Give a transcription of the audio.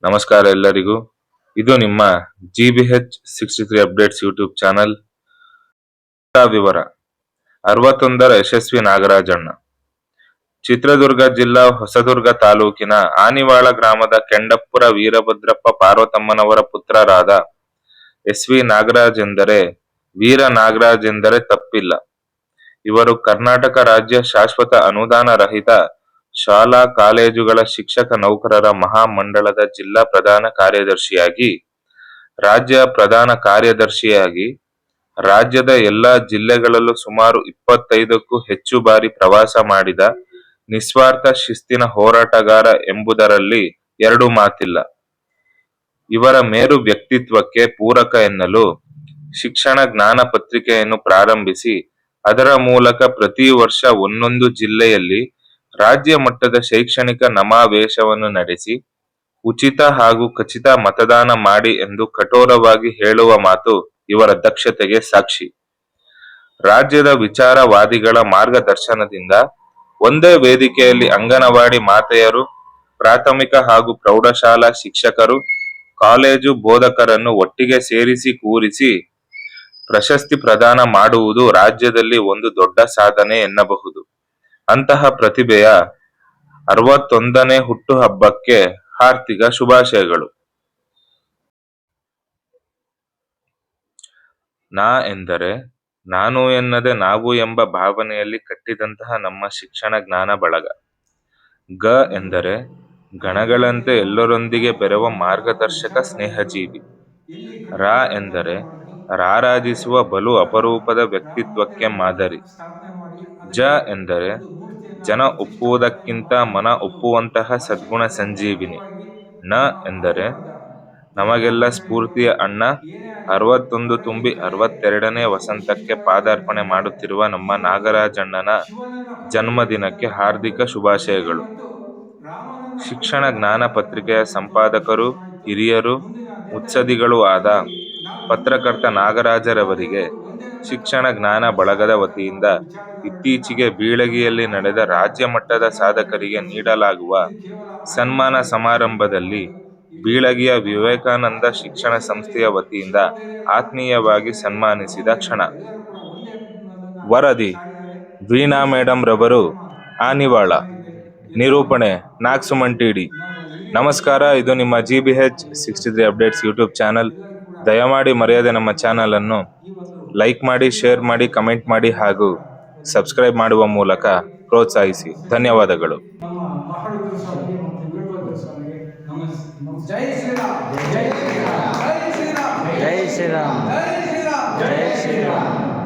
ನಮಸ್ಕಾರ ಎಲ್ಲರಿಗೂ. ಇದು ನಿಮ್ಮ GBH63 ಅಪ್ಡೇಟ್ಸ್ ಯೂಟ್ಯೂಬ್ ಚಾನಲ್. ವಿವರ 61ರ ಯಶಸ್ವಿ ನಾಗರಾಜಣ್ಣ. ಚಿತ್ರದುರ್ಗ ಜಿಲ್ಲಾ ಹೊಸದುರ್ಗ ತಾಲೂಕಿನ ಆನಿವಾಳ ಗ್ರಾಮದ ಕೆಂಡಪ್ಪುರ ವೀರಭದ್ರಪ್ಪ ಪಾರ್ವತಮ್ಮನವರ ಪುತ್ರರಾದ SV ನಾಗರಾಜ್ ಎಂದರೆ ವೀರ ನಾಗರಾಜ್ ಎಂದರೆ ತಪ್ಪಿಲ್ಲ. ಇವರು ಕರ್ನಾಟಕ ರಾಜ್ಯ ಶಾಶ್ವತ ಅನುದಾನ ರಹಿತ ಶಾಲಾ ಕಾಲೇಜುಗಳ ಶಿಕ್ಷಕ ನೌಕರರ ಮಹಾಮಂಡಳದ ಜಿಲ್ಲಾ ಪ್ರಧಾನ ಕಾರ್ಯದರ್ಶಿಯಾಗಿ, ರಾಜ್ಯ ಪ್ರಧಾನ ಕಾರ್ಯದರ್ಶಿಯಾಗಿ, ರಾಜ್ಯದ ಎಲ್ಲಾ ಜಿಲ್ಲೆಗಳಲ್ಲೂ ಸುಮಾರು 25ಕ್ಕೂ ಹೆಚ್ಚು ಬಾರಿ ಪ್ರವಾಸ ಮಾಡಿದ ನಿಸ್ವಾರ್ಥ ಶಿಸ್ತಿನ ಹೋರಾಟಗಾರ ಎಂಬುದರಲ್ಲಿ ಎರಡು ಮಾತಿಲ್ಲ. ಇವರ ಮೇರು ವ್ಯಕ್ತಿತ್ವಕ್ಕೆ ಪೂರಕ ಎನ್ನಲು ಶಿಕ್ಷಣ ಜ್ಞಾನ ಪತ್ರಿಕೆಯನ್ನು ಪ್ರಾರಂಭಿಸಿ ಅದರ ಮೂಲಕ ಪ್ರತಿ ವರ್ಷ ಒಂದೊಂದು ಜಿಲ್ಲೆಯಲ್ಲಿ ರಾಜ್ಯ ಮಟ್ಟದ ಶೈಕ್ಷಣಿಕ ನಮಾವೇಶವನ್ನು ನಡೆಸಿ ಉಚಿತ ಹಾಗೂ ಖಚಿತ ಮತದಾನ ಮಾಡಿ ಎಂದು ಕಠೋರವಾಗಿ ಹೇಳುವ ಮಾತು ಇವರ ದಕ್ಷತೆಗೆ ಸಾಕ್ಷಿ. ರಾಜ್ಯದ ವಿಚಾರವಾದಿಗಳ ಮಾರ್ಗದರ್ಶನದಿಂದ ಒಂದೇ ವೇದಿಕೆಯಲ್ಲಿ ಅಂಗನವಾಡಿ ಮಾತೆಯರು, ಪ್ರಾಥಮಿಕ ಹಾಗೂ ಪ್ರೌಢಶಾಲಾ ಶಿಕ್ಷಕರು, ಕಾಲೇಜು ಬೋಧಕರನ್ನು ಒಟ್ಟಿಗೆ ಸೇರಿಸಿ ಕೂರಿಸಿ ಪ್ರಶಸ್ತಿ ಪ್ರದಾನ ಮಾಡುವುದು ರಾಜ್ಯದಲ್ಲಿ ಒಂದು ದೊಡ್ಡ ಸಾಧನೆ ಎನ್ನಬಹುದು. ಅಂತಹ ಪ್ರತಿಭೆಯ 61ನೇ ಹುಟ್ಟುಹಬ್ಬಕ್ಕೆ ಹಾರ್ದಿಕ ಶುಭಾಶಯಗಳು. ನಾ ಎಂದರೆ ನಾನು ಎನ್ನದೆ ನಾವು ಎಂಬ ಭಾವನೆಯಲ್ಲಿ ಕಟ್ಟಿದಂತಹ ನಮ್ಮ ಶಿಕ್ಷಣ ಜ್ಞಾನ ಬಳಗ. ಗ ಎಂದರೆ ಗಣಗಳಂತೆ ಎಲ್ಲರೊಂದಿಗೆ ಬೆರೆವ ಮಾರ್ಗದರ್ಶಕ ಸ್ನೇಹಜೀವಿ. ರಾ ಎಂದರೆ ರಾರಾಜಿಸುವ ಬಲು ಅಪರೂಪದ ವ್ಯಕ್ತಿತ್ವಕ್ಕೆ ಮಾದರಿ. ಜ ಎಂದರೆ ಜನ ಒಪ್ಪುವುದಕ್ಕಿಂತ ಮನ ಒಪ್ಪುವಂತಹ ಸದ್ಗುಣ ಸಂಜೀವಿನಿ. ನ ಎಂದರೆ ನಮಗೆಲ್ಲ ಸ್ಫೂರ್ತಿಯ ಅಣ್ಣ. 61 ತುಂಬಿ 62ನೇ ವಸಂತಕ್ಕೆ ಪಾದಾರ್ಪಣೆ ಮಾಡುತ್ತಿರುವ ನಮ್ಮ ನಾಗರಾಜಣ್ಣನ ಜನ್ಮದಿನಕ್ಕೆ ಹಾರ್ದಿಕ ಶುಭಾಶಯಗಳು. ಶಿಕ್ಷಣ ಜ್ಞಾನ ಪತ್ರಿಕೆಯ ಸಂಪಾದಕರು, ಹಿರಿಯರು, ಮುತ್ಸದಿಗಳೂ ಆದ ಪತ್ರಕರ್ತ ನಾಗರಾಜರವರಿಗೆ ಶಿಕ್ಷಣ ಜ್ಞಾನ ಬಳಗದ ವತಿಯಿಂದ ಇತ್ತೀಚೆಗೆ ಬೀಳಗಿಯಲ್ಲಿ ನಡೆದ ರಾಜ್ಯ ಮಟ್ಟದ ಸಾಧಕರಿಗೆ ನೀಡಲಾಗುವ ಸನ್ಮಾನ ಸಮಾರಂಭದಲ್ಲಿ ಬೀಳಗಿಯ ವಿವೇಕಾನಂದ ಶಿಕ್ಷಣ ಸಂಸ್ಥೆಯ ವತಿಯಿಂದ ಆತ್ಮೀಯವಾಗಿ ಸನ್ಮಾನಿಸಿದ ಕ್ಷಣ. ವರದಿ ವೀಣಾ ಮೇಡಂ ರವರು, ಆನಿವಾಳ. ನಿರೂಪಣೆ ನಾಗಸುಮನ್-ಟಿ.ಡಿ. ನಮಸ್ಕಾರ. ಇದು ನಿಮ್ಮ GBH63 ಅಪ್ಡೇಟ್ಸ್ ಯೂಟ್ಯೂಬ್ ಚಾನಲ್. ದಯಮಾಡಿ ಮರೆಯದೆ ನಮ್ಮ ಚಾನಲ್ ಅನ್ನು ಲೈಕ್ ಮಾಡಿ, ಶೇರ್ ಮಾಡಿ, ಕಮೆಂಟ್ ಮಾಡಿ ಹಾಗೂ ಸಬ್ಸ್ಕ್ರೈಬ್ ಮಾಡುವ ಮೂಲಕ ಪ್ರೋತ್ಸಾಹಿಸಿ. ಧನ್ಯವಾದಗಳು. ನಮ್ಮ ಮಹಾರುದ್ರ ಸ್ವಾಮಿಗೆ ಮತ್ತು ವೀರಭದ್ರ ಸ್ವಾಮಿಗೆ ಜೈ ಶ್ರೀರಾಮ್, ಜೈ ಶ್ರೀರಾಮ್, ಜೈ ಶ್ರೀರಾಮ್, ಜೈ ಶ್ರೀರಾಮ್, ಜೈ ಶ್ರೀರಾಮ್, ಜೈ ಶ್ರೀರಾಮ್.